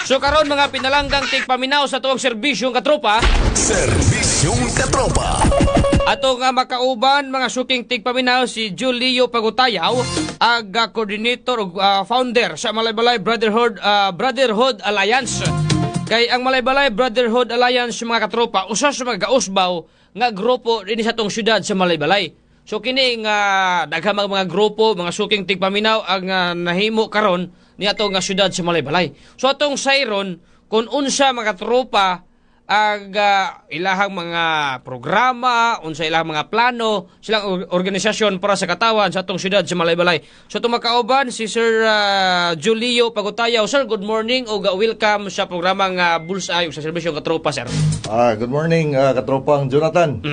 So karon mga pinalanggang tigpaminaw sa tuwang serbisyong katropa. Serbisyong katropa. Ato nga makauban mga suking tigpaminaw si Julio Pagutayaw, aga coordinator ug founder sa Malaybalay Brotherhood Alliance. Kay ang Malaybalay Brotherhood Alliance mga katropa usa sa mga gausbaw nga grupo dinhi sa tong syudad sa Malaybalay. So kini nga daghang mga grupo, mga suking tigpaminaw ang nahimo karon ni ato nga syudad sa Malaybalay. So atong sayron kung unsa mga tropa ang ilahang mga programa, unsa ilahang mga plano, silang organisasyon para sa katawan sa atong syudad sa Malaybalay. So tumakauban si Sir Julio Pagutayaw. Sir, good morning o welcome sa programang Bullseye sa serbisyong katropa, sir. Good morning, katropang Jonathan.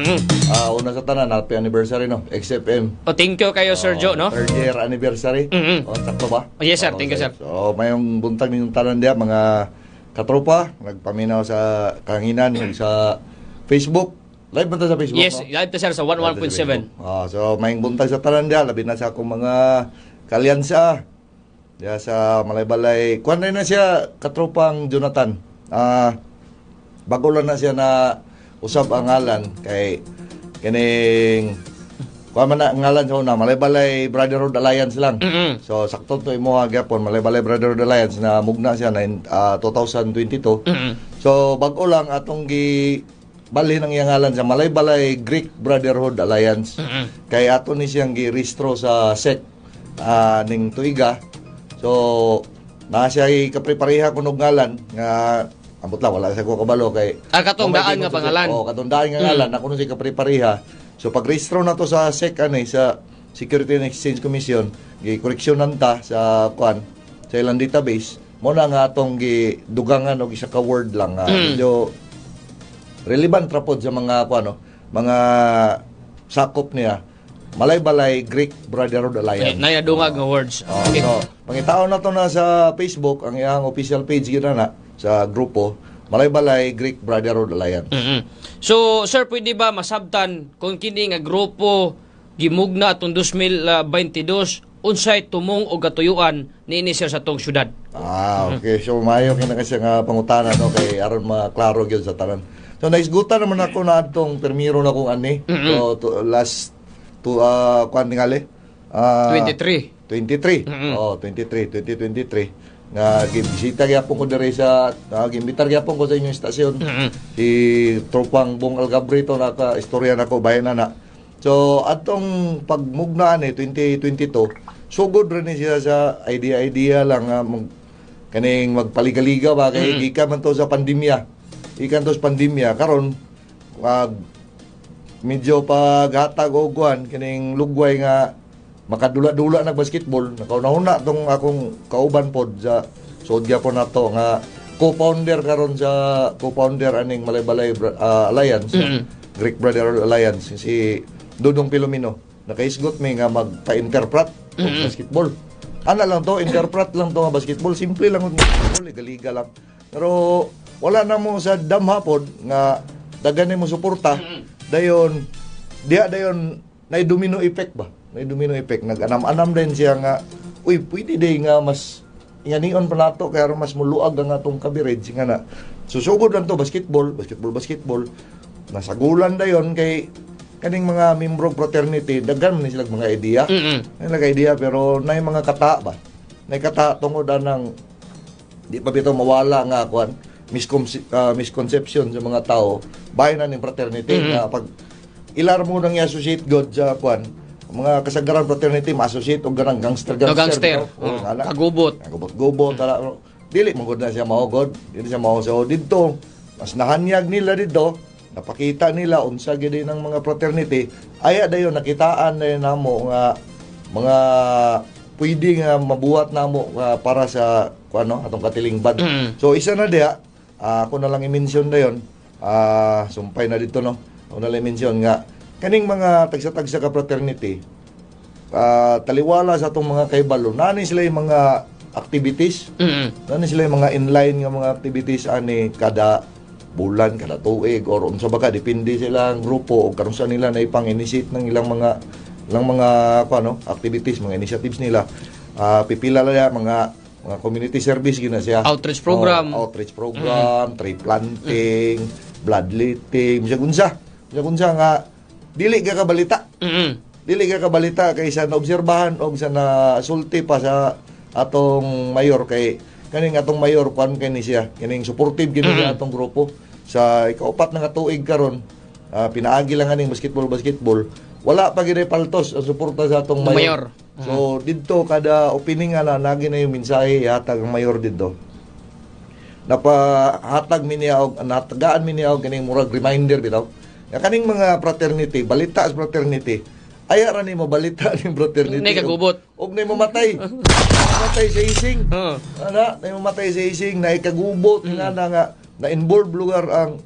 Una sa tanan, happy anniversary, no? XFM. O, thank you kayo, Sir Joe, no? Third year anniversary. Sakto ba? Yes, sir. Thank you, sir. So, mayong buntag ninyong tanan diya, mga katropa, nagpaminaw sa kahanginan sa Facebook. Live ba ta sa Facebook? Yes, no? live to, sir, sa 11.7. So, mayong buntag sa tanan diya, labi na sa akong mga kalyansa. Diya sa Malaybalay. Kuwan rin na siya, katropang Jonathan. Bago lang na siya na usab ang ngalan kay kining kuha man na ang ngalan sa una Malaybalay Brotherhood Alliance lang. So sakto to imo gyapon Malaybalay Brotherhood Alliance na mugna siya na 2022. So bago lang atong gi bali ng iyang ngalan sa Malaybalay Greek Brotherhood Alliance. Kay ato ni siyang gi-rehistro sa SEC ning tuiga. So na siya kaprepareha kunog ngalan nga ambot lang, wala sa ko kabalo kay Katundaan nga pangalan. Katundaan nga ngalan na kuno si kaprepariha. So pag rehistro na to sa SEC sa Security and Exchange Commission, gi-correctionan ta sa sa ilang database, mo na nga atong gidugangan og isa ka word lang medyo relevant ra pod sa mga mga sakop niya. Malaybalay Greek Brotherhood Alliance. Nayadungag nga words. Okay. So, pangitaon na to na sa Facebook, ang iyang official page gina na sa grupo, Malaybalay Greek Brotherhood Alliance. So, sir, pwede ba masabtan kung kini nga grupo gimugna atong 2022 unsay tumong o gatuyuan niini sir sa tong syudad? Okay. So, mayo kina kasi nga pangutana no kay aron maklaro gyud sa tanan. So, naisgutan naman ako na atong permiro na kung ani. So, last tingali 23. 2023 nga gibisita gyapon ko diri sa gimbitar gyapon ko sa inyong istasyon si tropang Bong Algabrito naka istorya nako bayan na. So atong pagmugna ni 2022 sugod rin siya sa idea lang kaning magpaligaliga ba kay gikan man to sa pandemya. Ikan to sa pandemya karon medyo paghatag og kining lugway nga makadula-dula nag basketball nakauna tong akong kauban pod sa sodya po nato nga co-founder karon sa co-founder aning Malaybalay Alliance Greek Brotherhood Alliance si Dudong Pilomino nakaisgot mi nga magpa-interpret og basketball ana lang to interpret lang to nga basketball simple lang og basketball liga lang pero wala na mo sa damha pod nga daghan mo suporta dayon nay domino effect ba. May domino effect. Nag-anam-anam din siya nga, uy, pwede din nga mas ingenion pa nato kaya mas muluag ang atong coverage nga na. Susugod lang to basketball. Nasagulan dayon kay kaning mga membro fraternity, daghan man sila mga idea. Idea pero nay mga kata ba. Nay kata tungod ng di pa bitaw mawala nga misconception sa mga tao. Bayan na ning fraternity nga pag ilar mo nang i-associate God sa mga kasagaran fraternity ma-associate og ganang gangster. Kagubot. Dili man gud na siya mao god. Dili siya mao so didto. Mas nahanyag nila didto, napakita nila unsa gid ng mga fraternity. Aya dayon nakitaan na namo nga mga pwede nga mabuhat namo para sa atong katilingban. So isa na diha, ako na lang i-mention dayon. Sumpay na dito no. Ako na lang i-mention nga kaning mga tagsa-tagsa ka fraternity, taliwala sa atong mga kaibalo, nani sila yung mga activities, nani sila yung mga inline nga mga activities ani kada bulan, kada tuig, or unsa ba ka, depende silang grupo o karon sa nila na ipang-initiate ng ilang mga activities, mga initiatives nila. Pipila lang mga mga community service gina siya. Outreach program. Outreach program, tree planting, bloodletting, bisag unsa nga dili ka kabalita. Dili ka kabalita kay sa naobserbahan og sa nasulti pa sa atong mayor kay kaning atong mayor kuan kay ni siya kining supportive gini sa atong grupo sa ikaupat na nga tuig karon. Pinaagi lang aning basketball wala pa gid paltos ang suporta sa atong mayor. So didto kada opening na nagi na yung mensahe hatag ang mayor didto. Napahatag mi niya og natagaan mi niya og kaning murag reminder bitaw. Nga kaning mga fraternity, balita sa fraternity. Aya ra ni mo balita ning fraternity. Nay kagubot. Og nay mamatay. Mamatay sa ising. Ana, nay mamatay sa ising, nay kagubot nga nga na-involve lugar ang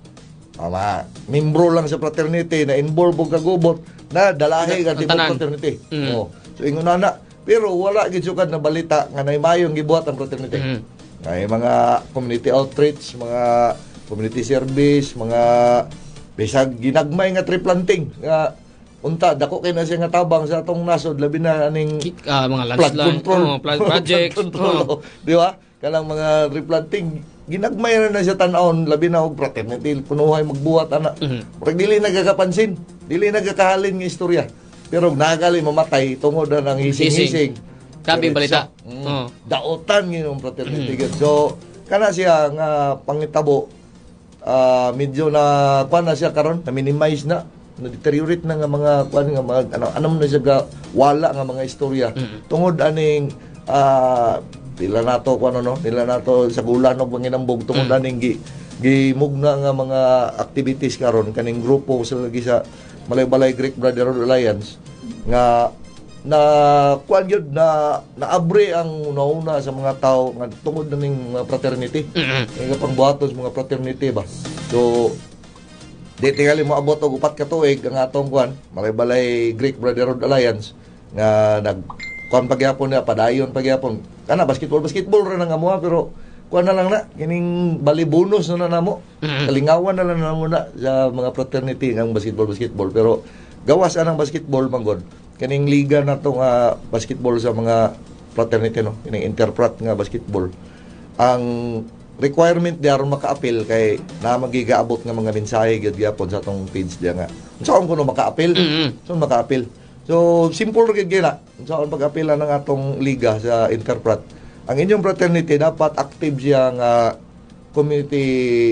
membro lang sa fraternity, na-involve og kagubot na dalahi ka tibok fraternity. So ingon na pero wala gid sukad na balita nga naimayong gibuhat ang fraternity. Ay mga community outreach, mga community service, mga bisag ginagmay nga tree planting nga unta dako kay na siya nga tabang sa atong nasod labi na aning mga flood landslide, control flood project, di ba? Kanang mga replanting ginagmay na siya tan-aon labi na og fraternity punuhay magbuhat ana. Pero dili nagakapansin, dili nagakahalin nga istorya. Pero nagali mamatay tungod na ng hising-hising. Kabing balita. Daotan nginong fraternity. So kana siya nga pangitabo medyo na kuan na siya karon na minimize na deteriorate na nga mga kuan nga mga ano na siya ga, wala nga mga istorya tungod aning nila nato kuan no nila nato sa gulan og panginambog tungod aning gimugna nga mga activities karon kaning grupo sa lagi sa Balay Greek Brotherhood Alliance nga na kuan yun na naabre ang una sa mga tao nga tungod na ning mga fraternity. Nga pangbuhaton sa mga fraternity ba. So di tingali mo abot og 4 ka tuig ang atong kuan Balay Greek Brotherhood Alliance nga nag kuan pagyapon na padayon pagyapon. Kana basketball ra nga mo pero kuan na lang na kining bali bonus na namo. Kalingawan na lang namo na sa mga fraternity ng basketball pero gawas anang basketball manggod kaning liga na to nga basketball sa mga fraternity no kining interpret nga basketball ang requirement di aron maka-appeal kay na magigaabot nga mga mensahe gyud gyapon sa atong page diya nga unsaon kuno maka-appeal so simple gyud gina unsaon pag-appeal ng atong liga sa interpret ang inyong fraternity dapat active siya nga community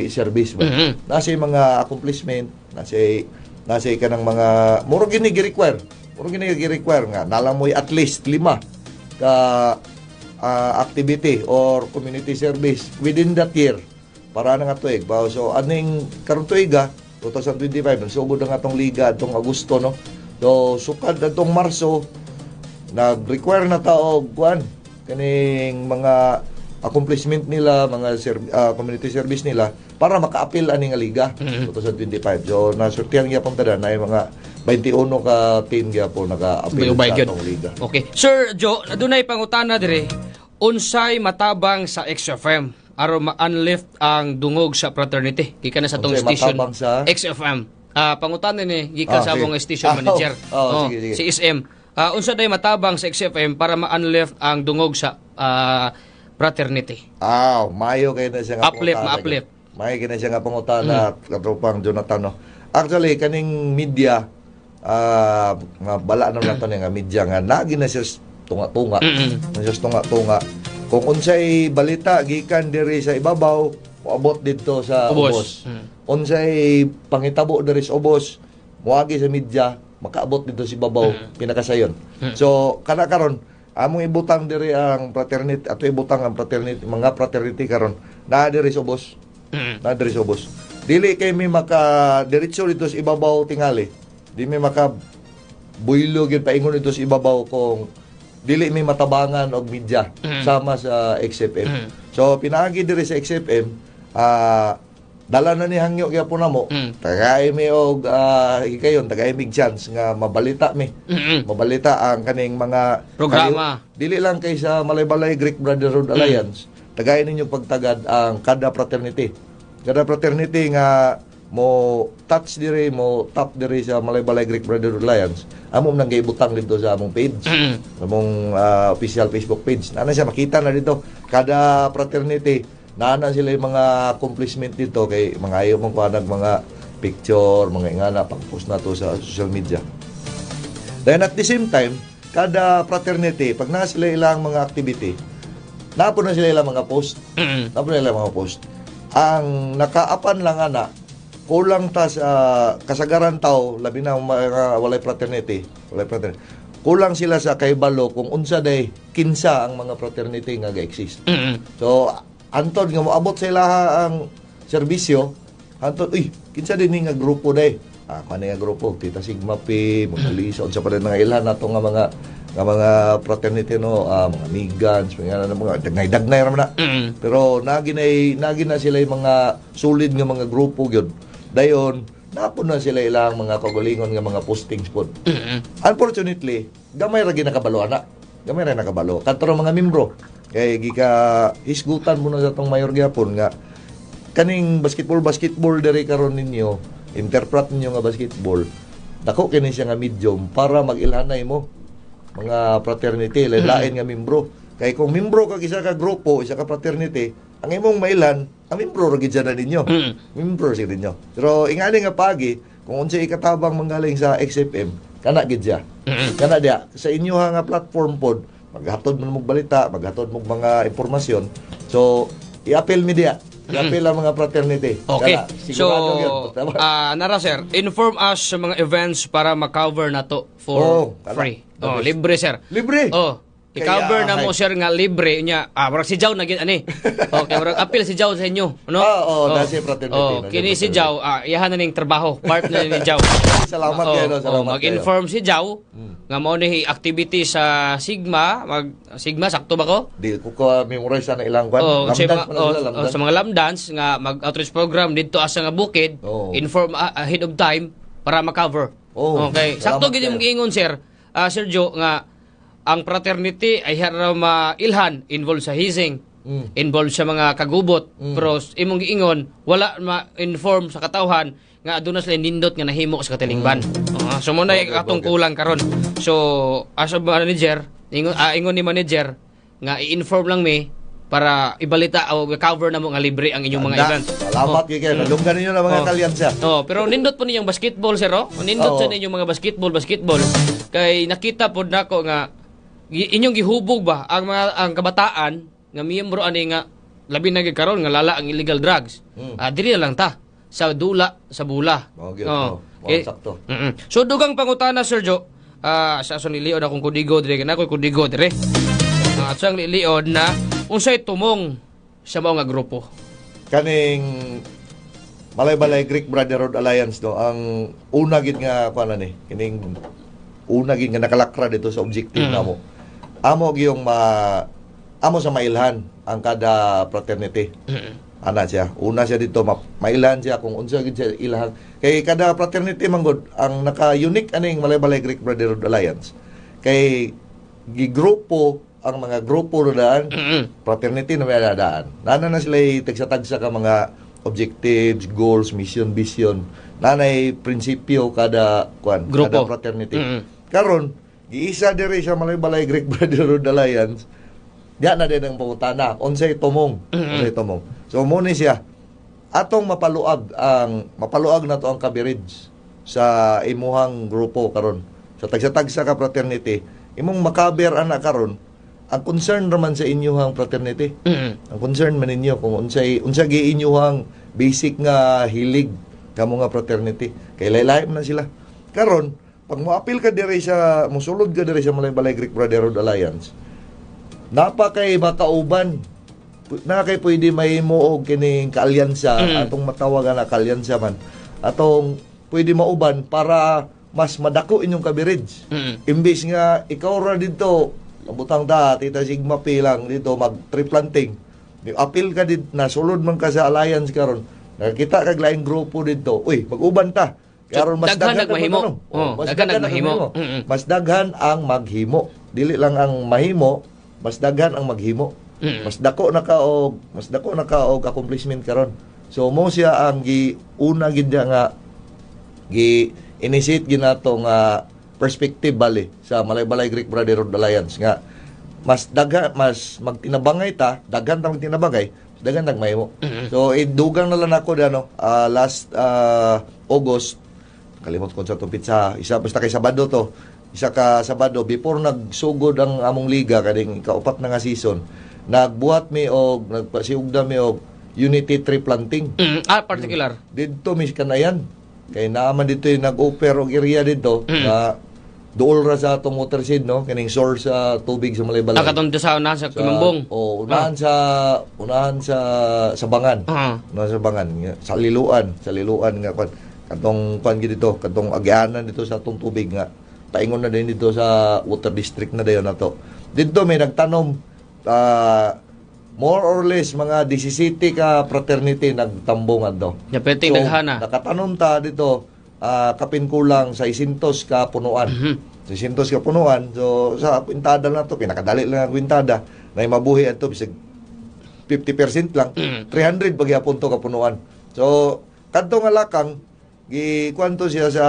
service ba nasa mga accomplishment nasa kanang mga muro gini gi-require nga nalang mo'y at least 5 ka activity or community service within that year para na nga tuig. So aning karong tuiga 2025 nagsugod ang atong liga atong Agosto no. So sukad atong Marso nag-require na ta og kuan kaning mga accomplishment nila, mga community service nila para maka-appeal ani nga liga 2025. So nasortihan gyapon tada na mga 21 ka team gyapon naka-appeal sa atong liga. Okay. Sir Joe, adunay pangutana dire. Unsay matabang sa XFM aron ma-unlift ang dungog sa fraternity gikan sa tong station sa XFM. Pangutana ni gikan sa among station manager. Sige. Si SM. Unsa day matabang sa XFM para ma-unlift ang dungog sa fraternity? Mayo kay na siya nga uplift. Mayo kay na siya nga pangutana katropang Jonathan no. Actually kaning media nga bala na nato nga media nga nagi na siya tunga-tunga. Tunga-tunga. Kung unsay balita gikan diri sa ibabaw, moabot didto sa ubos. Unsay pangitabo diri sa ubos, moagi sa media, makaabot dito si babaw pinakasayon. So kana karon among ibutang diri ang fraternity ato ibutang ang fraternity mga fraternity karon na diri sa ubos. Na diri sa ubos. Dili kay mi maka diretso dito sa ibabaw tingali. Di mi maka buylo gyud paingon dito sa ibabaw kung dili mi matabangan og media sama sa XFM. So pinaagi diri sa XFM dala na ni hangyo gyapon namo. Tagay mi og hikayon tagay mig chance nga mabalita mi. Mabalita ang kaning mga programa. Dili lang kay sa Balay Greek Brotherhood Alliance. Tagay ninyo pagtagad ang kada fraternity. Kada fraternity nga mo touch diri mo tap diri sa Malay-Balay Greek Brotherhood Alliance, amo nang giibutang dito sa among page, among official Facebook page. Nana siya makita na dito kada fraternity, nana sila yung mga accomplishment dito kay mga ayo mong kuanag mga picture, mga ingana pag-post na to sa social media. Then at the same time, kada fraternity, pag na sila ilang mga activity, napo na sila ilang mga post. Napo na ilang mga post. Ang nakaapan lang ana, kulang ta sa kasagaran tao, labi na mga walay fraternity. Kulang sila sa kaibalo kung unsa day kinsa ang mga fraternity nga ga-exist. So, antod nga moabot sila ang serbisyo, antod, kinsa din nga grupo day. Kani nga grupo, Tita Sigma P, mga Lisa, unsa pa rin nga ilan nato nga mga fraternity no, mga Migans, mga dagnay-dagnay ra man na. Pero nagi na sila yung mga solid nga mga grupo gyud. Dayon, napon na sila ilang mga kagalingon nga mga postings pod. Unfortunately, gamay ra ginakabalo ana. Gamay ra nakabalo. Kadto mga membro. Kay gika hisgutan mo na sa tong mayor gyapon nga kaning basketball diri karon ninyo, interpret ninyo nga basketball. Dako kini siya nga medium para mag-ilhanay mo mga fraternity, lain nga membro. Kay kung membro ka isa ka grupo, isa ka fraternity, ang imong mailan, ang membro ra gid na ninyo. Membro si ninyo. Pero ingani nga pagi, kung unsa ikatabang manggaling sa XFM, kana gid siya. Kana dia sa inyo nga platform pod, maghatod mo mong balita, maghatod mo mga impormasyon. So, i-appeal mi dia. I-appeal ang mga fraternity. Okay. Kana, sigurado yun. Nara sir, inform us sa mga events para ma-cover na to for free. Libre sir. Libre. I-cover na mo sir nga libre nya. Murag si Jaw na gid ani. Okay, murag appeal si Jaw sa inyo, no? Nasi fraternity. Kini si Jaw, iyahan na ning trabaho, part na ni Jaw. Salamat kayo, salamat mag-inform si Jaw nga mao ni activity sa Sigma, Sigma sakto ba ko? Di ko memorize na ilang kwan. Sa mga lamdans nga mag-outreach program dito asa nga bukid, inform ahead of time para ma-cover. Okay, sakto gid yung giingon sir. Sergio nga ang fraternity ay hara mailhan involved sa hazing, involved sa mga kagubot, pero imong giingon wala ma-inform sa katawhan nga aduna sila nindot nga nahimo sa katilingban. So mo na atong kulang karon. So as a manager, ingon ni manager nga i-inform lang mi para ibalita o cover na mo nga libre ang inyong mga event. Salamat kayo. Nalunggan ninyo na mga kalyansa. Pero nindot po ninyong basketball sir, nindot sa ninyong mga basketball. Kay nakita po nako nga inyong gihubog ba ang kabataan nga miyembro ani nga labi na gid karon nga lala ang illegal drugs. Diri na lang ta sa dula sa bula. Sakto. So dugang pangutana Sergio, sa niliod akong kudigo dire kana ko kudigo dire. At sang liliod na unsay tumong sa mga nga grupo. Kaning Malay-Balay Greek Brotherhood Alliance no, ang una gid nga kuan ni kining una gid nga nakalakra dito sa objective namo. Amo giyong amo sa mailhan ang kada fraternity. Ana siya. Una siya dito mailhan siya kung unsa gid siya ilhan. Kay kada fraternity manggod ang naka-unique aning Malay-Balay Greek Brotherhood Alliance. Kay gigrupo ang mga grupo daan, fraternity na may daan. Nana na sila tagsa-tagsa ka mga objectives, goals, mission, vision. Nanay prinsipyo kada grupo, kada fraternity. Karon giisa diri sa Malay-Balay Greek Brotherhood Alliance. Diya na din ang pangutana. Unsay tumong. So mo ni siya atong mapaluag na to ang coverage sa imuhang grupo karon. Sa tagsa-tagsa ka fraternity, imong makaber ana karon ang concern naman sa inyong fraternity. Ang concern man ninyo kung unsa gi inyong basic nga hilig kamo nga fraternity. Kay laylay man sila. Karon, pag moapil ka diri sa mosulod ka diri sa Malay-Balay Greek Brotherhood Alliance, napakay makauban na kay pwede mahimo og kining kaalyansa atong matawagan na kaalyansa man. Atong pwede mauban para mas madako inyong coverage. Imbis nga ikaw ra dito butang ta, Tita Sigma P lang dito mag-tree planting. Apil ka dito, nasulod man ka sa alliance karon. Nakita kag laing grupo dito. Uy, mag-uban ta. Karon mas daghan ang mahimo. Mas daghan ang mahimo. Mas daghan ang maghimo. Dili lang ang mahimo, mas daghan ang maghimo. Mas dako na ka og accomplishment karon So mo siya ang una gid niya nga initiate ginato nga perspective bali sa Malay-Balay Greek Brotherhood Alliance nga mas magtinabangay daghan ta magtinabangay, daghan tag mahimo. So dugang na lang ako last August, kalimot ko sa pizza, isa basta kay Sabado to. Isa ka Sabado before nagsugod ang among liga kading kaupat na nga season, nagbuhat mi og nagpasiugda mi og unity tree planting. Particular. Dito mis kanayan. Kay naaman dito yung nag-offer og area dito na dool ra sa atong water seed kaning source sa tubig sa Malay-Balay. Nakatong sa unahan sa Kimambong. Unahan sa Sabangan. Sa Sabangan, sa Liluan nga katong gid dito, katong agyanan dito sa atong tubig nga paingon na din dito sa water district na dayon nato. Dito may nagtanom more or less mga 17 ka fraternity nagtambungan do. Napeting naghana. Nakatanom ta dito kapin kulang sa 600 ka punuan. 600 ka punuan. So sa kwintada na to, pinakadali lang ang kwintada. May mabuhi ato bisag 50% lang. 300 pagyapon to ka punuan. So kadto nga lakang gikuanto siya sa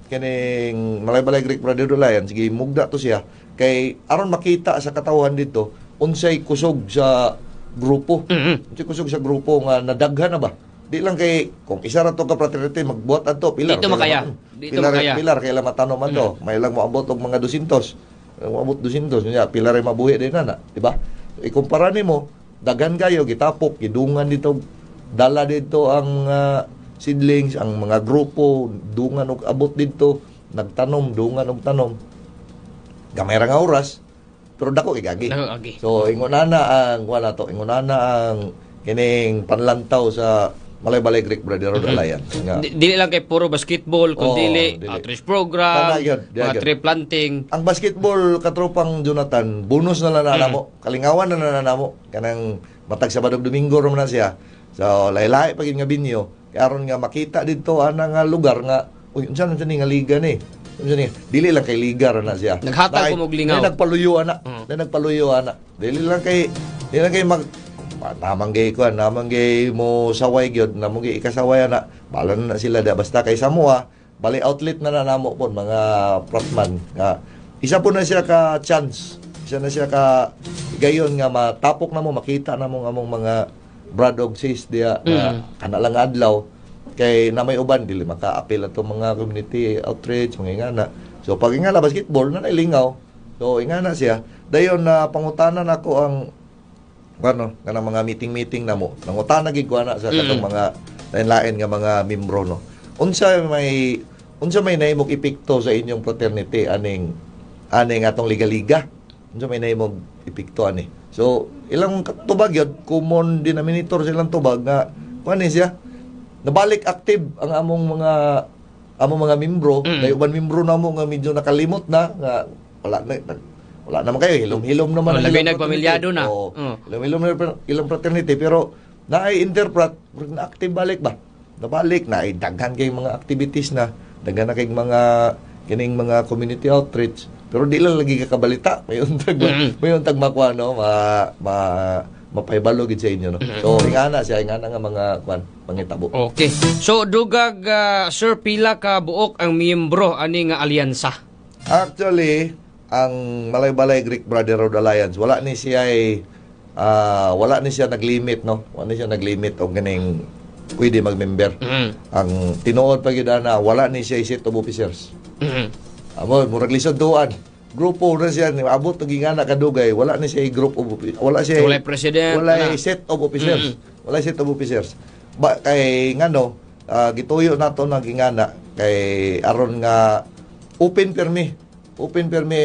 kining Malay-Balay Greek Brotherhood Alliance, sige mugda to siya kay aron makita sa katawhan dito unsay kusog sa grupo. Unsay kusog sa grupo nga nadaghan na ba? Di lang kay kung isa ra to ka fraternity magbuhat adto pilar. Dito makaya. Pilar kay lang matanom man to. May lang moabot og mga 200. Moabot 200 nya pilar ay mabuhi din na, di ba? Ikumpara nimo daghan kayo gitapok gidungan dito dala dito ang seedlings ang mga grupo dungan og abot dito nagtanom dungan og tanom. Gamay ra nga oras pero dako igagi. So ingonana ang kining panlantaw sa Malay-Balay Greek Brotherhood Alliance. Dili lang kay puro basketball, kundi outreach program, mga tree planting. Ang basketball katropang Jonathan, bonus na lang na mo. Kalingawan na namo. Kanang matag Sabado Domingo ro man siya. So laylay pagin nga binyo. Kaya aron nga makita dito ana nga lugar nga unsa man nga liga ni. Dili lang kay liga ra na siya. Naghatag ko og lingaw. Nagpaluyo ana. Dili lang kay namang gay mo saway gyud namang gay ikasaway na balan na sila da basta kay Samoa bali outlet na namo pon mga frontman nga isa po na siya ka chance, isa na siya ka gayon nga matapok na mo makita na mo among mga brad og sis diya kana lang adlaw kay na may uban dili maka-apil ato mga community outreach mga ingana. So pag ingana basketball na lingaw, so ingana siya dayon na pangutanan ako ang kanang mga meeting na mo nangutana gid ko ana sa katong mga lain-lain nga mga membro unsa may nahimong epekto sa inyong fraternity aning atong liga-liga, unsa may nahimong epekto ani. So ilang tubag yun common denominator silang tubag nga siya nabalik active ang among mga membro dahil uban membro namo nga medyo nakalimot na nga wala naman kayo, hilom-hilom naman. Labi nagpamilyado na. Hilom-hilom na ilang fraternity, pero na-interpret, na-active balik ba? Nabalik, na-daghan kayong mga activities na, daghan na kayong kining mga community outreach, pero di lang lagi kakabalita. Mayon tag makuha, mapaibalo gid sa inyo. So, ingana nga mga pangitabo. Okay. So, dugag, Sir, pila ka buok ang miyembro ani nga alyansa? Actually, ang Malay-Balay Greek Brotherhood Alliance wala ni siya naglimit wala ni siya naglimit og ganing pwede mag-member. Ang tinuod pa gyud na wala ni siya set of officers. Murag lisod tuan grupo na siya abot og ingana kadugay wala ni siya group of wala president wala set of officers. Wala set of officers kay ngano gituyo nato nagingana kay aron nga open permi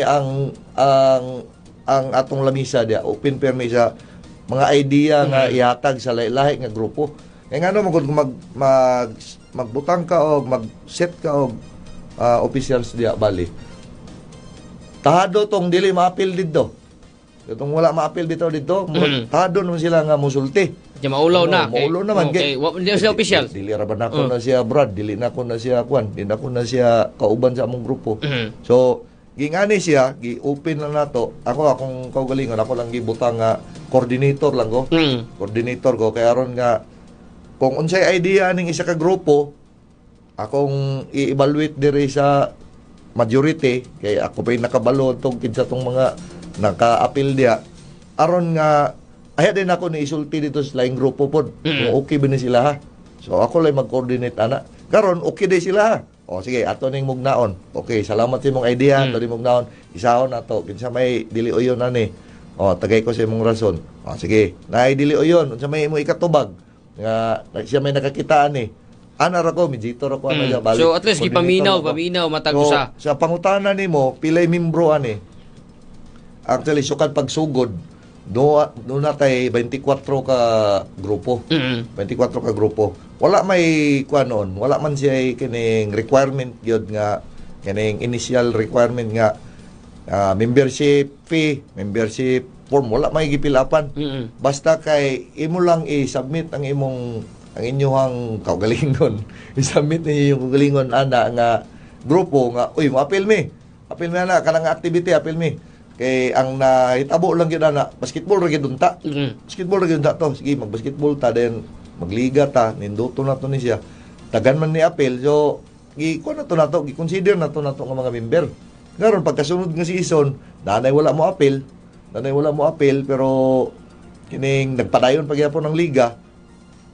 ang atong lamisa dia open permi sa mga idea nga ihatag sa lahi nga grupo kay ngano magud magbutang ka og mag-set ka og officials dia bali tahado tong dili maapil didto itong wala maapil dito tahado naman sila nga musulti di maulaw na maulaw naman okay di siya official dili ra ba nako na siya Brad dili nako na siya di nako na siya kauban sa among grupo so gingani siya gi-open lang nato akong kaugalingon ako lang gibutang nga coordinator lang ko coordinator ko kay aron nga kung unsay idea ning isa ka grupo, akong i-evaluate diri sa majority kay ako pa nakabalo tong kinsa tong mga naka-appeal diya aron nga ay din ako ni isulti dito sa laing grupo pod. Kung okay ba ni sila ha. So ako lang mag-coordinate ana. Karon okay din sila ha. O sige, ato ning mugnaon. Okay, salamat sa imong idea, ato ning mugnaon. Isahon nato kinsa may dili uyon ani. O tagay ko sa imong rason. O sige, naay dili uyon unsa may imong ikatubag nga siya may nakakitaan ni. Ana ra ko, mediator ako ana diya, balik. So at least Coordinator gipaminaw ako. matag So, usa. sa pangutana nimo, pilay membro ani. Actually sukad pagsugod do natay 24 ka grupo. 24 ka grupo. Wala may kuan noon, wala man siya kining requirement gyud nga kining initial requirement nga membership fee, membership form, wala may gipilapan. Basta kay imo lang i-submit ang inyong kaugalingon. I-submit ninyo yung kaugalingon ana nga grupo nga, uy, mo-appeal me. Appeal me ana kanang activity, appeal me. Kay ang nahitabo lang gyud ana, basketball ra gyud unta. Basketball ra gyud unta to. Sige, mag-basketball ta then magliga ta, ninduto na to ni siya. Tagan man ni appeal. So, gi-kuan na to, gi-consider na to nga mga member. Ngaron pagkasunod nga season, nanay wala mo appeal. Pero kining nagpadayon pagyapon ng liga,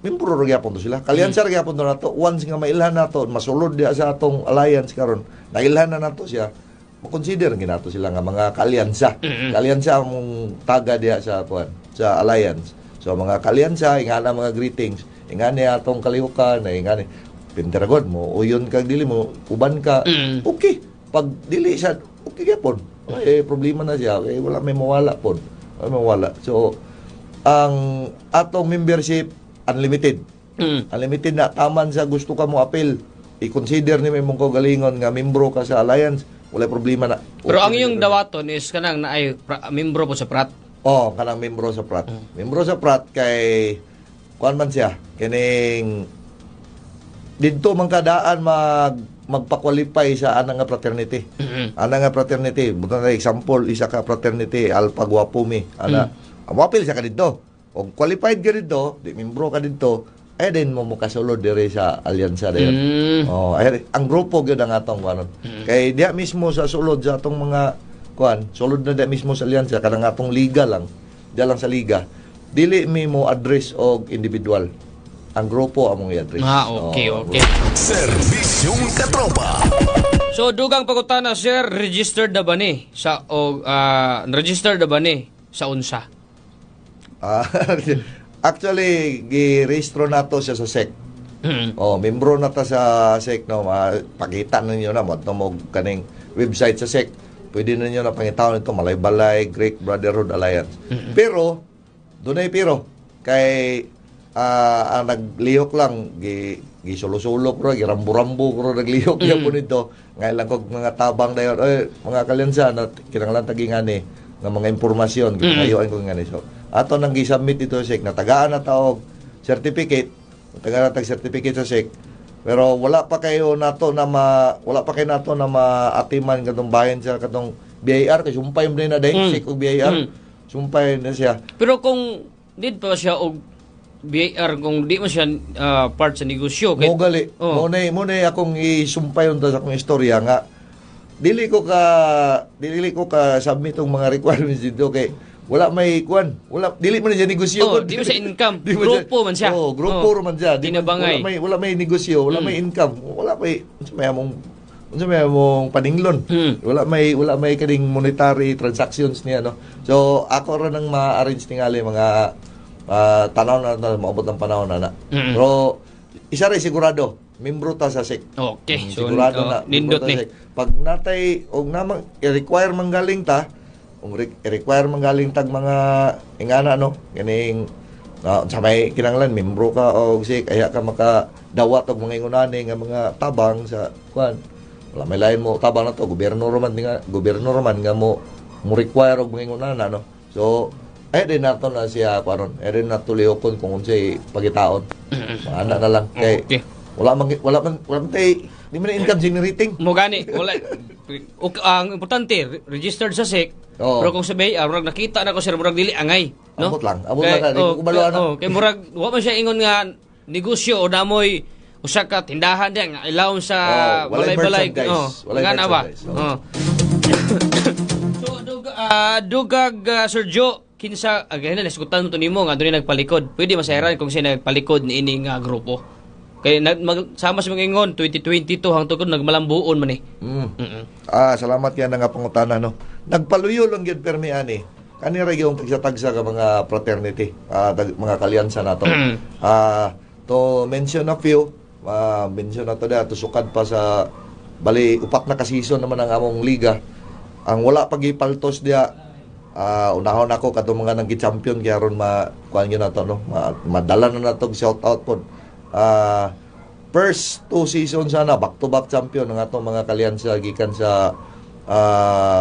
membro ra gyapon to sila. Kalyansa ra gyapon to nato. Once nga mailhan nato, masulod diya sa atong alliance karon. Nailhan na nato siya. Consider ginato sila nga mga kalyansa. Kalyansa ang taga diya sa alliance. So mga kalyansa, ingana mga greetings, ingani atong kalihukan, ingani pinteragod mo, uyon kag dili mo, uban ka. Okay. Pag dili siya, okay gyapon. Ay problema na siya, wala may mawala pod. Wala mawala. So ang atong membership unlimited. Unlimited na taman sa gusto ka mo appeal. I-consider ni mong kaugalingon nga membro ka sa alliance. Wala problema na. Pero ang iyong dawaton is kanang naay membro po sa Prat. Oh, kanang membro sa Prat. Membro sa Prat kay kuan man siya kining didto man kadaan magpa-qualify sa ana nga fraternity. Ana nga fraternity, buta na example isa ka fraternity Alpha Guapumi. Ana, apil siya ka didto. Og qualified ka didto, di membro ka didto, ay din mo kasulod dire sa alyansa dayon. Oh, ay ang grupo gyud ang atong kuan. Kay diya mismo sa sulod sa atong mga kuan, sulod na diya mismo sa alyansa kanang atong liga lang. Diya lang sa liga. Dili mi mo address og individual. Ang grupo among i-address. Okay. Serbisyong katropa. So dugang pagutana sir, registered na ba ni sa registered na ba ni sa unsa? Actually, gi-rehistro nato siya sa SEC. Membro na ta sa SEC, no, pakita ninyo na mo kaning website sa SEC. Pwede ninyo na pangitawon ito, Malay-Balay, Greek Brotherhood Alliance. Pero, dunay pero, kay ang naglihok lang, gisulo-sulok ro, girambo-rambo ro, naglihok niya po nito. Ngayon lang kog mga tabang na yun, mga kalyansa, na kinanglan tagingani, ng mga impormasyon, ngayon ko ngani. So, ato nang gi-submit ito sa SEC, natagaan na taog certificate, natagaan na tag certificate sa SEC, pero wala pa kayo nato na maatiman katong bahin sa katong BIR, kasi sumpay mo na dahil SEC o BIR, sumpay na siya. Pero kung did pa siya og BIR, kung di mo siya part sa negosyo, Mo gali, mo na akong isumpay unta sa akong istorya nga dili ko ka submit tong mga requirements dito kay wala may kuan, dili man siya negosyo. Di mo siya income, grupo man siya. Grupo man siya. Dinabangay. Wala may negosyo, wala may income, wala may among paninglon. Wala may kading monetary transactions niya, no. So ako ra nang ma-arrange tingali mga tanaw na maabot ng panahon na. Pero isa rin sigurado, membro ta sa SEC. Okay. So, sigurado na nindot ni. pag natay og namang i-require manggaling ta, i-require manggaling tag mga ingana no, kining sa may kinanglan membro ka og SEC, kaya ka makadawat og mga ingunani nga mga tabang sa kuan. Wala may lain mo tabang na to, gobyerno raman nga mo require og mga ingunana no. So din nato na siya karon, din nato lihokon kung unsay pagitaon. Ana na lang kay wala man tay di man income generating. Mo gani, wala. Ang importante registered sa SEC. Pero kung sabi, murag nakita na ko sir, murag dili angay, no? Abot lang ka, di ko kubalo ano. Kay murag wa man siya ingon nga negosyo o namoy usa ka tindahan diya nga ilawom sa walay balay-balay. merchandise. Walay nga na ba? merchandise. So dugag Sergio kinsa again na sigutan mo to nimo nga dunay nagpalikod. Pwede masayaran kung sino nagpalikod ni ini nga grupo. Kay sama sa mga ingon 2022 hangtod ko nagmalambuon man eh. Salamat yan nga pangutana no. Nagpaluyo lang gyud permi ani. Kanira yung tagsa-tagsa ka mga fraternity, mga kalyansa nato. To mention a few, mention na to da to sukad pa sa bali upat na ka season naman ang among liga. Ang wala pagipaltos dia unahon ako kadto mga nang champion kaya ron kuan gyud nato no. Madala na nato shout out pod. First 2 seasons sana back to back champion ng atong mga kalyansa gikan sa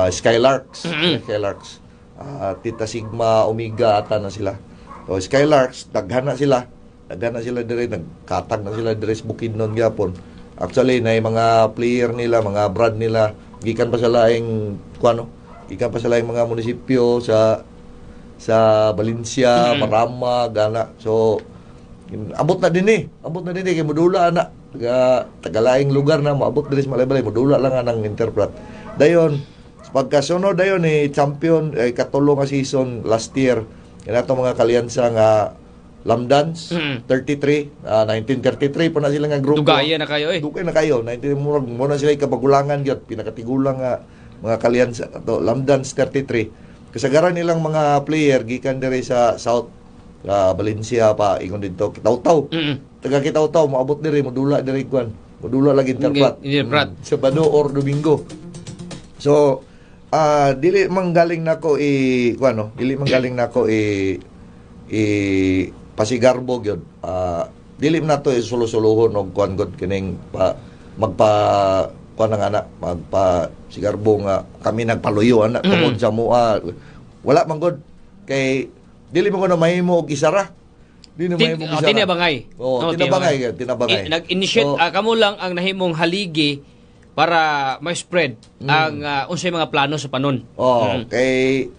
Skylarks. Skylarks. Tita Sigma Omega ata na sila. So Skylarks daghan na sila dire, nagkatag na sila dire sa Bukidnon gyapon. Actually na mga player nila, mga brand nila gikan pa sa laing kuano, gikan pa sa laing mga munisipyo sa Valencia, Marama, gana. So abot na din kay modula ana tagalaing lugar na maabot diri sa Malay-Balay modula lang anang interpret dayon pagkasunod dayon ni champion katulo nga season last year kanato mga kalyansa nga Lamdans 33 1933 pa na sila nga grupo Dugaya na kayo eh. Dugay na kayo 19 mo na sila kabagulangan gyud pinakatigulang nga mga kalyansa ato Lamdans 33 kasagaran nilang mga player gikan diri sa South Valencia pa ingon dito Kitaw-taw. Taga Kitaw-taw moabot diri modula diri kwan. Modula lagi interpret. Sabado or Domingo. So dili manggaling nako dili manggaling nako pasigarbo gyud. Dili man nato solo-solohon og kwan gud kining kuan nga anak magpa sigarbo nga kami nagpaluyo anak tungod sa mua. Wala man gud kay dili mo ko na mahimo og isara. Dili mahimo og isara. Tinabangay. Tinabangay. Nag-initiate kamo lang ang nahimong haligi para ma-spread ang unsay mga plano sa panon. Kay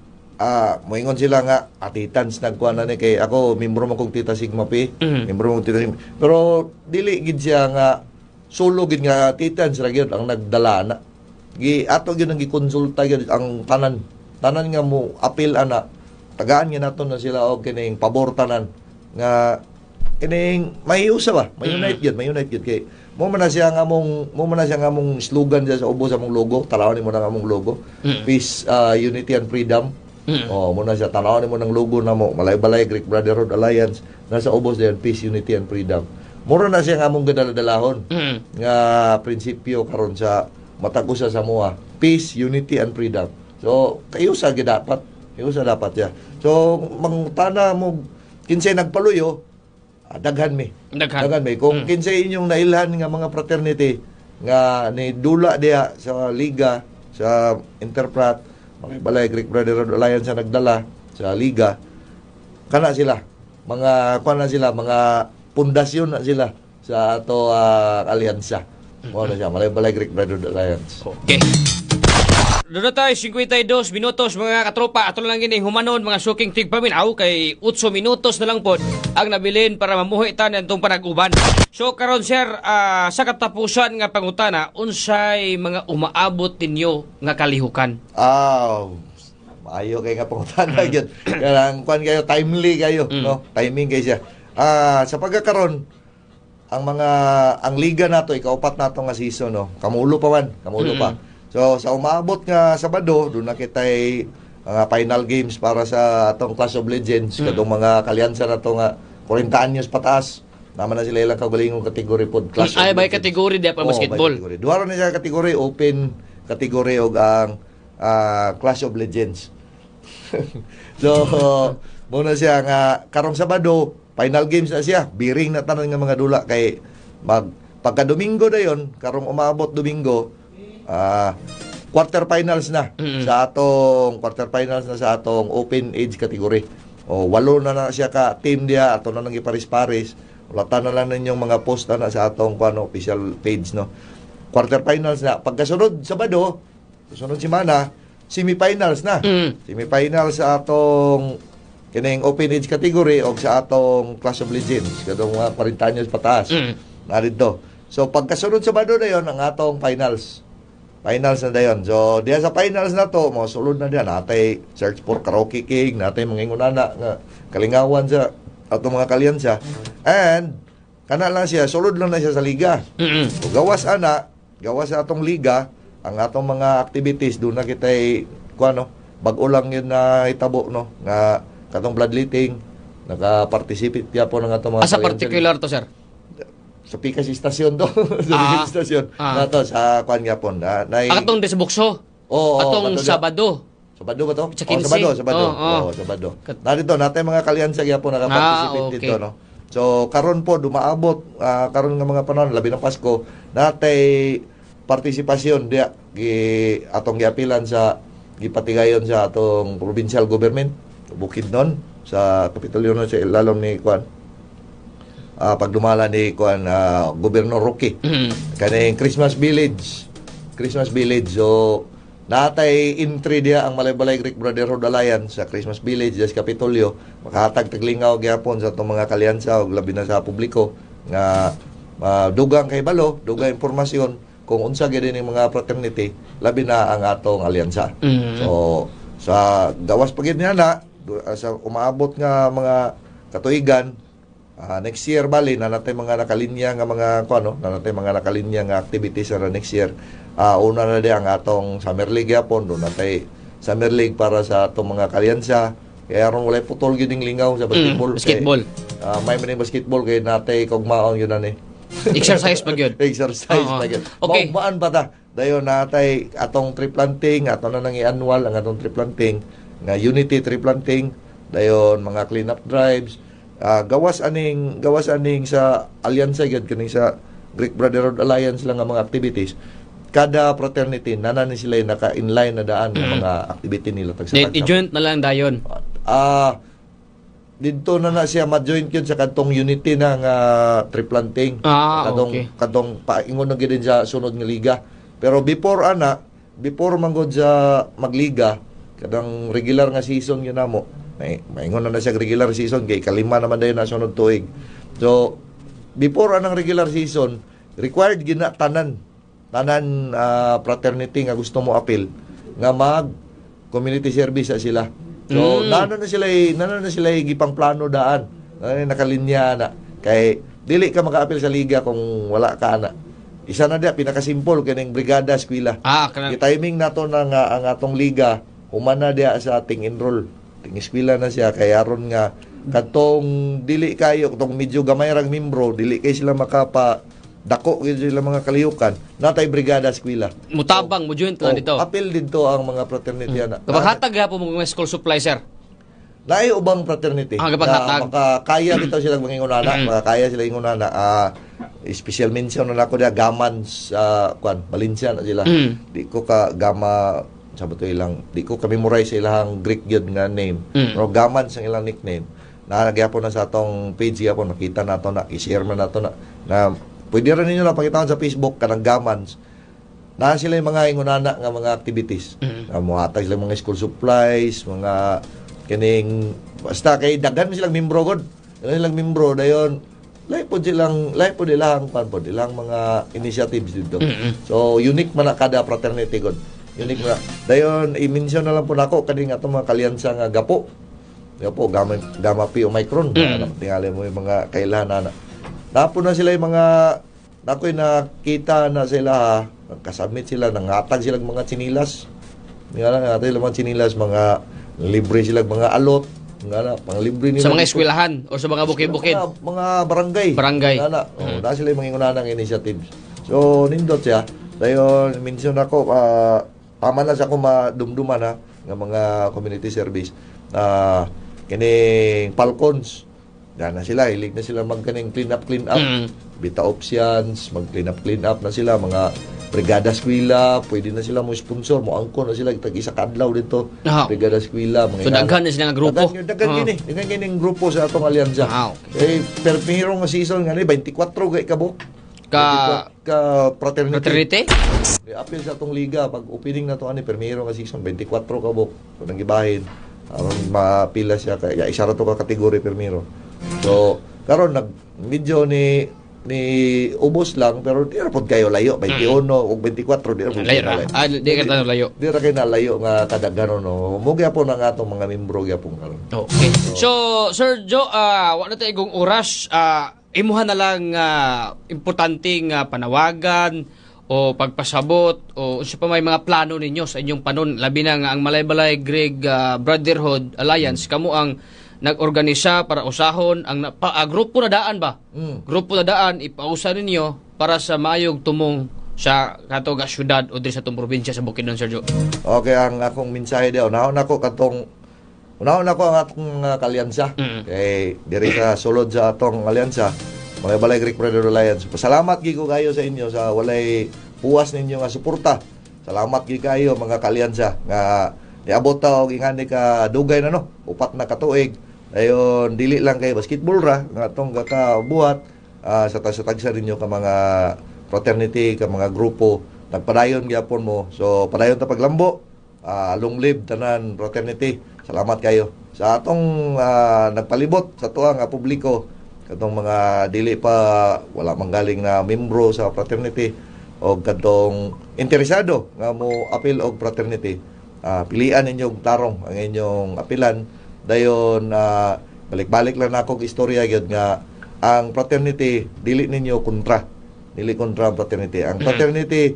moingon sila nga atitans nagkuan na ni kay ako membro man kog Tita Sigma P. Membro man kog Tita Sigma. Pero dili gid siya nga solo gid nga titans ra gyud ang nagdala na. Ato gyud ang gikonsulta gyud ang tanan nga mo apil ana tagaan nga nato na sila og kining pabor tanan nga kining may unite gyud kay mo man na siya nga among slogan diya sa ubos among logo talawon nimo nang among logo peace, unity and freedom. Mo na siya talawon nimo nang logo namo Malay-Balay Greek Brotherhood Alliance nasa ubos diyan peace, unity and freedom. Mura na siya nga among gadala-dalahon nga prinsipyo karon sa matag usa sa mua peace, unity and freedom. So kayo sa dapat ya. So, mangutana mo, kinsay nagpaluyo, daghan mi. Kung kinsay inyong nailhan nga mga fraternity, nga ni dula diya sa liga, sa interpret, Malay-Balay Greek Brotherhood Alliance na nagdala sa liga, kana sila. Mga pundasyon na sila sa ato alyansa. Mo na siya, Malay-Balay Greek Brotherhood Alliance. Okay. Doon tayo, 52 minutos mga katropa. Ato lang gining humanon mga suking tigpaminaw kay 8 minutos na lang po ang nabilin para mamuhi tanan itong panag-uban. So karon sir, sa katapusan nga pangutana, unsay mga umaabot ninyo nga kalihukan? Maayo kay nga pangutana gyud. Kanang kuan kayo timely kayo, no? Timing kay siya. Sa pagkakaron ang liga nato ikaupat nato nga season no. Kamulo pa. So sa umabot nga Sabado, doon na kitay final games para sa atong Clash of Legends kadtong mga kalyansa nato nga 40 anyos pataas. Naman na sila ilang kagalingong kategory pod Clash of Legends. By kategory di pa basketball. Duha ra na siya kategory open kategory og ang Clash of Legends. So mo na siya nga karong Sabado final games na siya. Biring na tanan nga mga dula kay pagka Domingo dayon karong umabot Domingo quarterfinals na sa atong open age category. Walo na siya ka team dia ato na nang iparis-paris. Ulatan na lang ninyong mga post na sa atong official page no. Quarterfinals na. Pagkasunod Sabado, sunod semana, semifinals na. Semifinals sa atong kining open age category o sa atong class of legends kadong mga 40 anyos pataas. Narito. So pagkasunod sa Sabado na yon ang atong finals. Finals na dayon. So diya sa finals na to, mo sulod na diyan natay search for karaoke king, natay mga ingunana nga kalingawan sa atong mga kalyansa. And kana lang siya, sulod lang na siya sa liga. So gawas sa atong liga, ang atong mga activities doon na kitay kuano, bag-o lang yun na itabo no nga katong bloodletting, naka-participate kaya po ng atong mga Sa kalyansa. particular to, sir? Sa Pikas Istasyon to. Sa Pikas Istasyon. Nato sa kuan gyapon na. Atong di sa bukso. Oo, Atong Sabado. Sabado ba to? Sa 15. Sabado. Sabado. Narito natin mga kalyansa gyapon naka-participate dito no. So karon po dumaabot karon nga mga panahon labi ng Pasko natay partisipasyon dia atong giapilan sa gipatigayon sa atong provincial government Bukidnon sa Kapitolyo no sa ilalom ni kuan pagdumala ni kuan Gobernador Roque kaning Christmas Village so natay entry dia ang Malaybalay Greek Brotherhood Alliance sa Christmas Village sa Kapitolyo makahatag taglingaw gyapon sa atong mga kalyansa ug labi na sa publiko nga dugang kay balo dugang impormasyon kung unsa gyud ning mga fraternity labi na ang atong alyansa. So sa gawas pagid niya na sa umaabot nga mga katuigan next year bali na natay mga nakalinya nga mga kuno na natay mga nakalinya nga activities sa next year. Una na di ang atong Summer League yapon do natay Summer League para sa atong mga kalyansa kaya aron walay putol gyud ning lingaw sa basketball. May maning basketball kay natay kagmaon gyud ani. Exercise pa gyud. Exercise pa gyud. Okay. Maan pa ta dayon natay atong tree planting ato na nang i-annual ang atong tree planting nga unity tree planting dayon mga clean up drives gawas aning sa alyansa gyud kaning sa Greek Brotherhood Alliance lang nga mga activities kada fraternity nanan sila naka-inline na daan ng mga activity nila tagsa i-joint na lang dayon dito na siya ma-join yun sa kantong unity ng tree planting kadong paingon na gid sa sunod nga liga pero before manggod sa magliga kadang regular nga season yun namo maingon na siya regular season kay kalima naman dayon na sunod tuig so before anang regular season required gina tanan fraternity nga gusto mo appeal nga mag community service sila so nanon na sila gipang plano daan nakalinya na kay dili ka maka-appeal sa liga kung wala ka ana isa na dia pinakasimple kaning brigada eskwela timing nato na nga ang atong liga humana dia sa ating enroll ting eskwela na siya kay aron nga katong dili kayo katong medyo gamay rang membro dili kay sila makapa dako gyud sila mga kaliyukan natay brigada eskwela mutabang mo joint na dito appeal dito ang mga fraternity ana kapag hatag gyapon mo mga school supply sir naay ubang fraternity makakaya kita sila mangingunana makakaya sila ingunana special mention na ako dia gaman sa Valencia na sila di ko ka gama sabato ilang di ko ka memorize sa ilang Greek gyud nga name pero gaman sa ilang nickname na nagyapon na sa atong page gyapon makita nato na i-share man nato na pwede rin ninyo na pakitaan sa Facebook kanang gamans na sila yung mga ingunana nga mga activities muhatag sila mga school supplies mga kining basta kay daghan silang membro god silang membro dayon lahi po ilang mga initiatives dito so unique man na kada fraternity god unique man dayon i-mention na lang po nako kaning atong mga kalyansa nga gapo gamma P Omicron tingali mo yung mga kailangan napo na sila yung mga nakoy nakita na sila kasabit sila nangatag sila mga chinilas nangatag sila mga chinilas mga libre sila mga alot nga pang libre nila sa mga eskwelahan o sa mga bukid-bukid mga barangay na sila yung mga ingunanang initiatives so nindot siya dayon mention ako paman na sa ako madumduman nga mga community service kining Falcons na sila hilig na sila magkaning clean up bita options mag clean up na sila mga brigada eskwela pwede na sila mo sponsor mo angko na sila tag isa kadlaw dito brigada eskwela mga so daghan na sila nga grupo daghan gini grupo sa atong alyansa per pihiro nga season nga ni 24 kay kabok ka fraternity appeal sa atong liga pag opening na to ani permiro nga season 24 kabok so nang gibahin aron mapila siya kay isa ra to ka kategory permiro. So karon medyo ni ubos lang pero di ra pod kayo layo 21 ug 24 di ra pod Layo ra. Di ka tanong layo. di ra kay nalayo nga kadaghanon no mo gyapon ang atong mga membro gyapon karon. Okay. So, Sir Joe, wala tayo igong oras. Imuhan na lang importanteng panawagan o pagpasabot o sa pa may mga plano ninyo sa inyong panon. Labi na nga ang Malaybalay Greek Brotherhood Alliance, kamo ang nag-organisa para usahon ang grupo na daan ba? Grupo na daan ipausa ninyo para sa maayog tumong sa katong syudad o diri sa tong probinsya sa Bukidnon, Sir Joe. Okay, ang akong mensahe daw unahon ako ang atong kalyansa. Kay diri sa sulod sa atong alyansa, Malaybalay Greek Brotherhood Alliance. Pasalamat gyud ko kayo sa inyo sa walay puwas ninyo nga suporta. Salamat gyud kayo mga kalyansa nga niabot ta og ingani ka dugay na no, 4 na katuig. Ayon dili lang kay basketball ra nga atong kakabuhat sa tagsa ninyo ka mga fraternity ka mga grupo nagpadayon gyapon mo. So padayon ta paglambo. Long live tanan fraternity. Salamat kayo sa atong nagpalibot sa tuwa nga publiko katong mga dili pa wala manggaling na membro sa fraternity o katong interesado nga mo apil og fraternity. Pilian ninyong tarong ang inyong apilan dayon balik-balik lang nako og istorya gyud nga ang fraternity dili ninyo kontra ang fraternity. Ang fraternity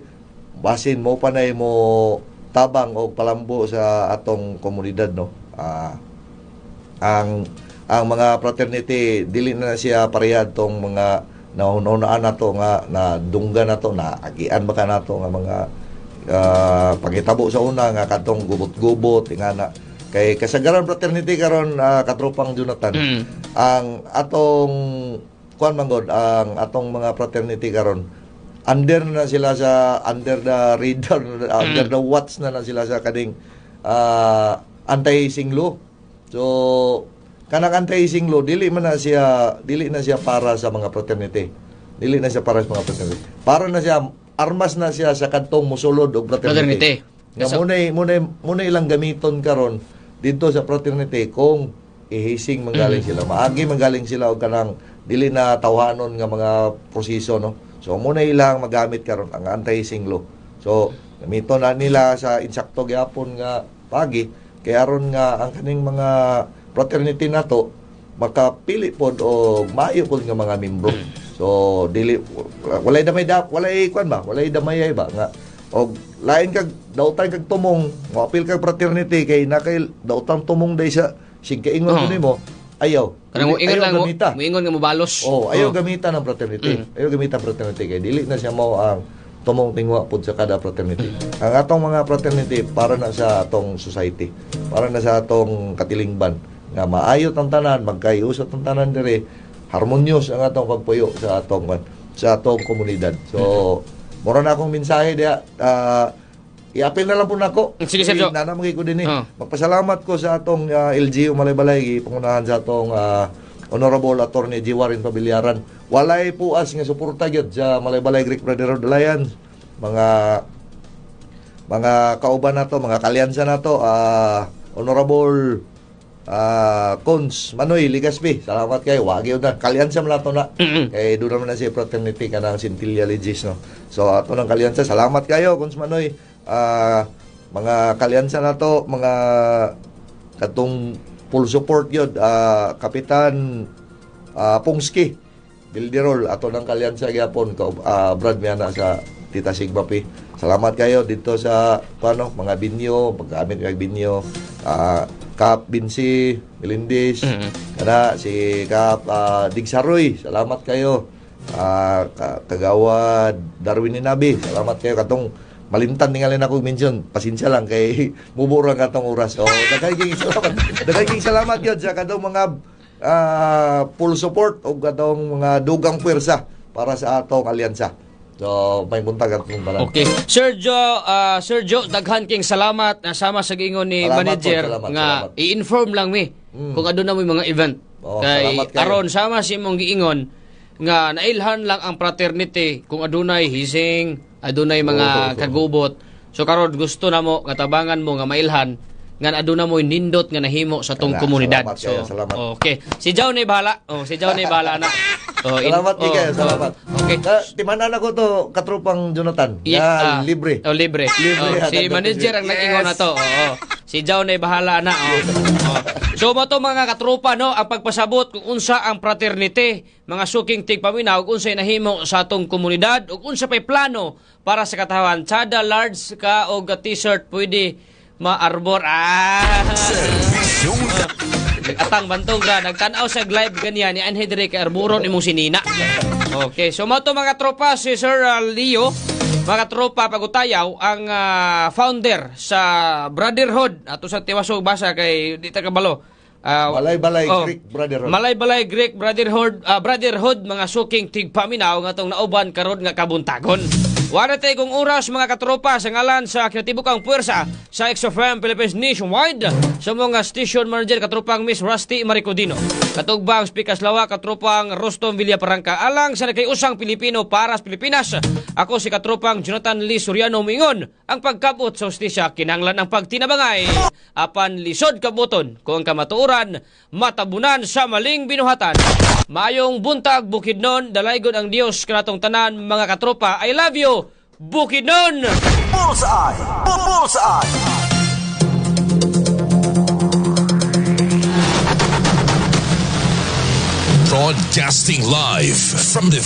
basin mo panay mo tabang o palambo sa atong komunidad no. Ang mga fraternity dili na siya parehad tong mga naunaan nato nga na dunggan nato na agian baka nato nga mga pangitabo sa una nga katong gubot-gubot ingana kay kasagaran fraternity karon katropang Jonathan ang atong kuan manggod ang atong mga fraternity karon under na sila sa under the radar under the watch na sila sa kading anti-icing law. So kanang anti-icing law dili na siya para sa mga fraternity. Dili na siya para sa mga fraternity. Para na siya armas na siya sa kantong musulod og fraternity. Nga muna ilang gamiton karon dito sa fraternity kung ihising manggaling sila. Maagi manggaling sila og kanang dili na tawhanon nga mga proseso no. So muna ilang magamit karon ang anti-icing law. So gamiton na nila sa insakto gyapon nga pagi kay aron nga ang kaning mga fraternity nato makapili pod o maayo pod nga mga membro. So dili walay damayay ba nga og lain kag dautan kag tumong moapil kag fraternity kay nakay dautan tumong day sa sigkaingon ko nimo ayaw kanang ingon lang gamita. Moingon nga mobalos. Ayaw gamitan ng fraternity. Ayaw gamitan fraternity kay dili na siya mao ang tumong tingwa pod sa kada fraternity. Ang atong mga fraternity para na sa atong society, para na sa atong katilingban nga maayot ang tanan, magkayusat ang tanan dire, harmonious ang atong pagpuyo sa atong komunidad. So, mura na akong mensahe diya. I-apil na lang po nako. Sige, Sir Joe. Nanamagi ko din magpasalamat ko sa atong LGU Malaybalay, pangunahan sa atong Honorable Attorney G. Warren Pabiliaran. Walay puas nga suporta gyud sa Malaybalay Greek Brotherhood Alliance. Mga kauban nato, mga kalyansa nato, Honorable Cons Manoy Ligaspi. Salamat kayo. Wagi na kalyansa man nato na. Kay do naman na si fraternity kanang Centilla Legis no. So ato nang kalyansa, salamat kayo Cons Manoy. Mga kalyansa nato, mga katong full support yun, Kapitan Pungski Bildirol, ato ng kalyansa gyapon Brad Miana sa Tita Sigbapi. Salamat kayo dito sa mga binyo, paggamit ng binyo, Kap Binsi Melindis, kana si Kap Digsaroy, salamat kayo. Kagawad Darwin Inabi, salamat kayo katong malimtan tingalin ako mention, pasensya lang kay mubura nga tong oras. So, daghang salamat gyud sa kadong mga full support o kadong mga dugang puwersa para sa atong alyansa. So, may buntag atong balan. Okay. Sir Joe, daghan king salamat sama sa giingon ni manager nga i-inform lang mi kung aduna mo mga event. Kay aron sama si imong giingon nga nailhan lang ang fraternity kung adunay hising, adunay mga kagubot. So karon gusto na mo nga tabangan mo nga mailhan nga aduna mo'y nindot nga nahimo sa tong komunidad. Salamat kayo, salamat. Okay. Si Jaw ni bahala. Si Jaw ni bahala na. Salamat di kayo, salamat. Okay. Timanan ako to, katrupang Jonathan. Libre. Libre. Si manager ang nag-ingon na to. Si Jaw na bahala na. So mo to mga katrupa, no, ang pagpasabot kung unsa ang fraternity, mga suking tigpaminaw, kung unsay nahimo sa atong komunidad, ug unsa pay plano para sa katawan. Tsada large ka o t-shirt pwede ma-arbor. Serbisyong Atang bantog ra nagtan-aw sa live ganyan ni Anhedre kay arburon imong sinina. Okay, so mo to mga tropa si Sir Leo, mga tropa pagutayaw ang founder sa Brotherhood ato sa Tiwasog basa kay di ta kabalo. Balay-balay Greek Brotherhood. Malay-balay Greek Brotherhood mga suking tigpaminaw nga tong nauban karon nga kabuntagon. Wala tayo kung oras mga katropa sa ngalan sa kinatibukang puwersa sa XFM Philippines Nationwide sa mga station manager katropang Miss Rusty Maricodino, katugbang Spikas Lawa, katropang Rostom Villaparangka, alang sa nakiusang Pilipino para sa Pilipinas. Ako si katropang Jonathan Lee Soriano Mingon, ang pagkabot sa hustisya kinanglan ang pagtinabangay apan lisod kabuton kung ang kamatuoran matabunan sa maling binuhatan. Mayong buntag Bukidnon, dalaygon ang Dios kanatong tanan mga katropa. I love you, Bukidnon! Bullseye! Bullseye! Broadcasting live from the